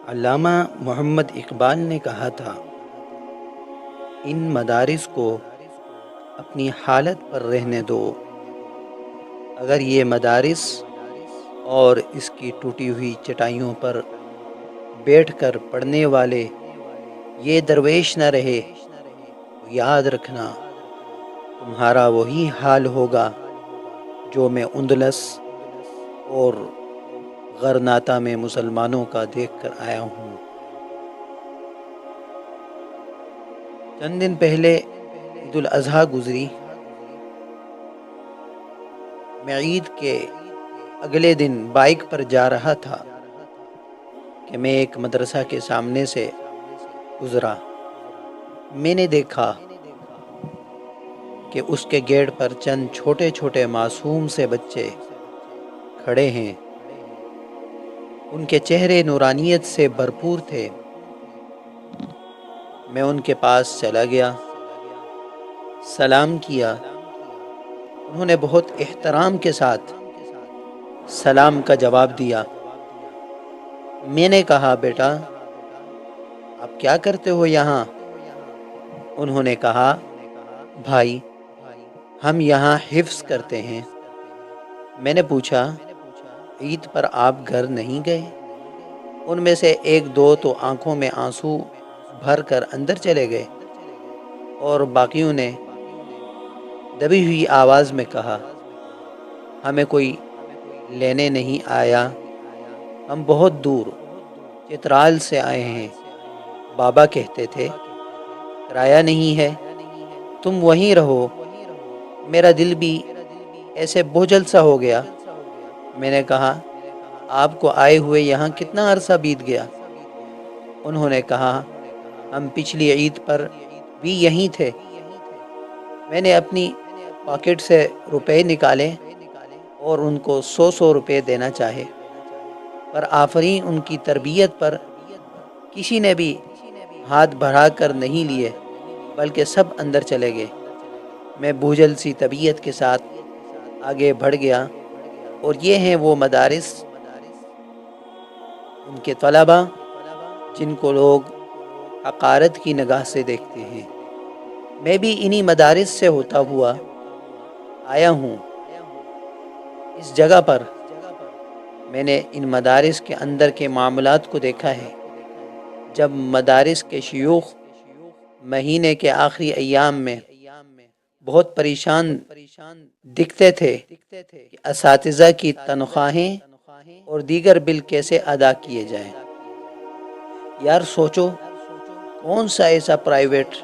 علامہ محمد اقبال نے کہا تھا، ان مدارس کو اپنی حالت پر رہنے دو۔ اگر یہ مدارس اور اس کی ٹوٹی ہوئی چٹائیوں پر بیٹھ کر پڑھنے والے یہ درویش نہ رہے تو یاد رکھنا تمہارا وہی حال ہوگا جو میں اندلس اور غرناطہ میں مسلمانوں کا دیکھ کر آیا ہوں۔ چند دن پہلے عید الاضحیٰ گزری۔ میں عید کے اگلے دن بائک پر جا رہا تھا کہ میں ایک مدرسہ کے سامنے سے گزرا۔ میں نے دیکھا کہ اس کے گیٹ پر چند چھوٹے چھوٹے معصوم سے بچے کھڑے ہیں۔ ان کے چہرے نورانیت سے بھرپور تھے۔ میں ان کے پاس چلا گیا، سلام کیا۔ انہوں نے بہت احترام کے ساتھ سلام کا جواب دیا۔ میں نے کہا، بیٹا آپ کیا کرتے ہو یہاں؟ انہوں نے کہا، بھائی ہم یہاں حفظ کرتے ہیں۔ میں نے پوچھا، عید پر آپ گھر نہیں گئے؟ ان میں سے ایک دو تو آنکھوں میں آنسو بھر کر اندر چلے گئے، اور باقیوں نے دبی ہوئی آواز میں کہا، ہمیں کوئی لینے نہیں آیا، ہم بہت دور چترال سے آئے ہیں۔ بابا کہتے تھے کرایہ نہیں ہے، تم وہیں رہو۔ میرا دل بھی ایسے بوجھل سا ہو گیا۔ میں نے کہا، آپ کو آئے ہوئے یہاں کتنا عرصہ بیت گیا؟ انہوں نے کہا، ہم پچھلی عید پر بھی یہیں تھے۔ میں نے اپنی پاکٹ سے روپے نکالے اور ان کو 100 روپے دینا چاہے، پر آفرین ان کی تربیت پر کسی نے بھی ہاتھ بڑھا کر نہیں لیے، بلکہ سب اندر چلے گئے۔ میں بوجھل سی طبیعت کے ساتھ آگے بڑھ گیا، اور یہ ہیں وہ مدارس، ان کے طلباء جن کو لوگ حقارت کی نگاہ سے دیکھتے ہیں۔ میں بھی انہی مدارس سے ہوتا ہوا آیا ہوں۔ اس جگہ پر میں نے ان مدارس کے اندر کے معاملات کو دیکھا ہے۔ جب مدارس کے شیوخ مہینے کے آخری ایام میں بہت پریشان دکھتے تھے کہ اساتذہ کی تنخواہیں اور دیگر بل کیسے ادا کیے جائیں۔ یار سوچو، کون سا ایسا پرائیویٹ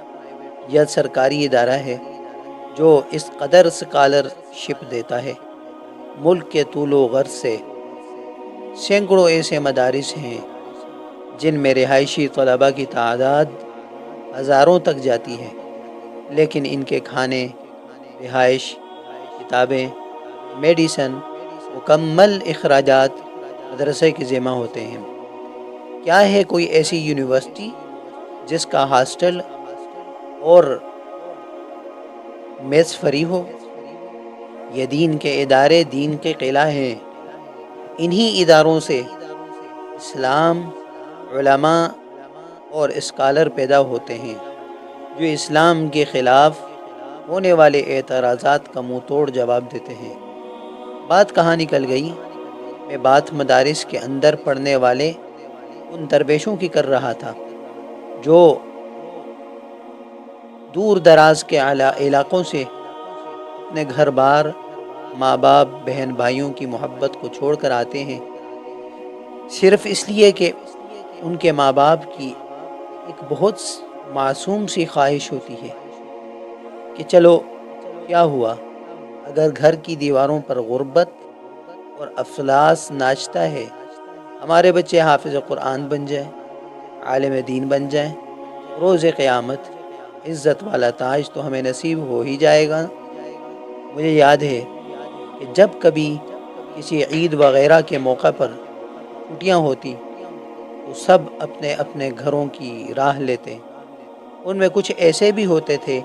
یا سرکاری ادارہ ہے جو اس قدر اسکالرشپ دیتا ہے؟ ملک کے طول و عرض سے سینکڑوں ایسے مدارس ہیں جن میں رہائشی طلباء کی تعداد ہزاروں تک جاتی ہے، لیکن ان کے کھانے، رہائش، کتابیں، میڈیسن، مکمل اخراجات مدرسے کے ذمہ ہوتے ہیں۔ کیا ہے کوئی ایسی یونیورسٹی جس کا ہاسٹل اور میس فری ہو؟ یہ دین کے ادارے دین کے قلعہ ہیں۔ انہی اداروں سے اسلام، علماء اور اسکالر پیدا ہوتے ہیں جو اسلام کے خلاف ہونے والے اعتراضات کا منہ توڑ جواب دیتے ہیں۔ بات کہاں نکل گئی؟ میں بات مدارس کے اندر پڑھنے والے ان درویشوں کی کر رہا تھا جو دور دراز کے علاقوں سے اپنے گھر بار، ماں باپ، بہن بھائیوں کی محبت کو چھوڑ کر آتے ہیں، صرف اس لیے کہ ان کے ماں باپ کی ایک بہت معصوم سی خواہش ہوتی ہے کہ چلو کیا ہوا اگر گھر کی دیواروں پر غربت اور افلاس ناچتا ہے، ہمارے بچے حافظ قرآن بن جائیں، عالم دین بن جائیں، روز قیامت عزت والا تاج تو ہمیں نصیب ہو ہی جائے گا۔ مجھے یاد ہے کہ جب کبھی کسی عید وغیرہ کے موقع پر چھٹیاں ہوتی تو سب اپنے اپنے گھروں کی راہ لیتے۔ ان میں کچھ ایسے بھی ہوتے تھے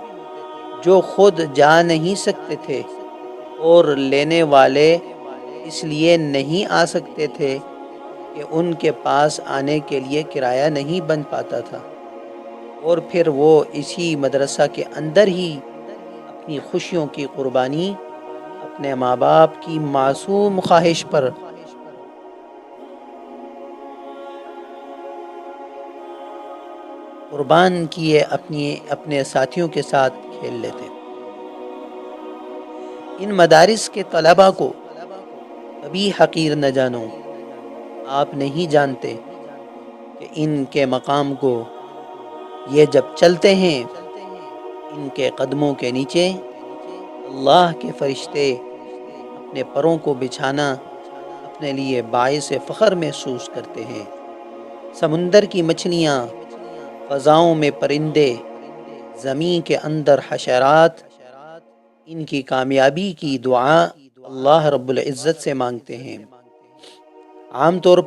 جو خود جا نہیں سکتے تھے، اور لینے والے اس لیے نہیں آ سکتے تھے کہ ان کے پاس آنے کے لیے کرایہ نہیں بن پاتا تھا، اور پھر وہ اسی مدرسہ کے اندر ہی اپنی خوشیوں کی قربانی اپنے ماں باپ کی معصوم خواہش پر قربان کیے اپنے ساتھیوں کے ساتھ کھیل لیتے۔ ان مدارس کے طلباء کو کبھی حقیر نہ جانو، آپ نہیں جانتے کہ ان کے مقام کو یہ جب چلتے ہیں، ان کے قدموں کے نیچے اللہ کے فرشتے اپنے پروں کو بچھانا اپنے لیے باعث فخر محسوس کرتے ہیں۔ سمندر کی مچھلیاں، فضاؤں میں پرندے، زمین کے اندر حشرات ان کی کامیابی کی دعا اللہ رب العزت سے مانگتے ہیں۔ عام طور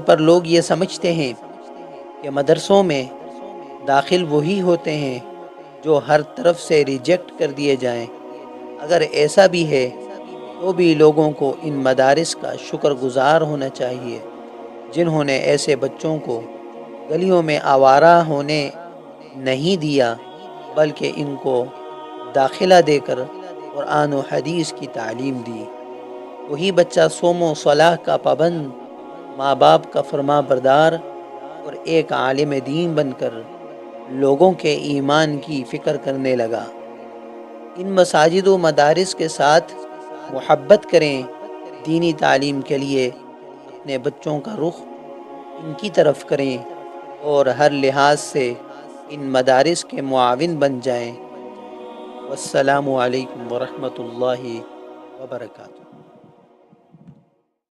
پر لوگ یہ سمجھتے ہیں کہ مدرسوں میں داخل وہی ہوتے ہیں جو ہر طرف سے ریجیکٹ کر دیے جائیں۔ اگر ایسا بھی ہے تو بھی لوگوں کو ان مدارس کا شکر گزار ہونا چاہیے جنہوں نے ایسے بچوں کو گلیوں میں آوارہ ہونے نہیں دیا، بلکہ ان کو داخلہ دے کر قرآن و حدیث کی تعلیم دی۔ وہی بچہ صوم و صلاح کا پابند، ماں باپ کا فرما بردار اور ایک عالم دین بن کر لوگوں کے ایمان کی فکر کرنے لگا۔ ان مساجد و مدارس کے ساتھ محبت کریں، دینی تعلیم کے لیے اپنے بچوں کا رخ ان کی طرف کریں اور ہر لحاظ سے ان مدارس کے معاون بن جائیں۔ والسلام علیکم ورحمۃ اللہ وبرکاتہ۔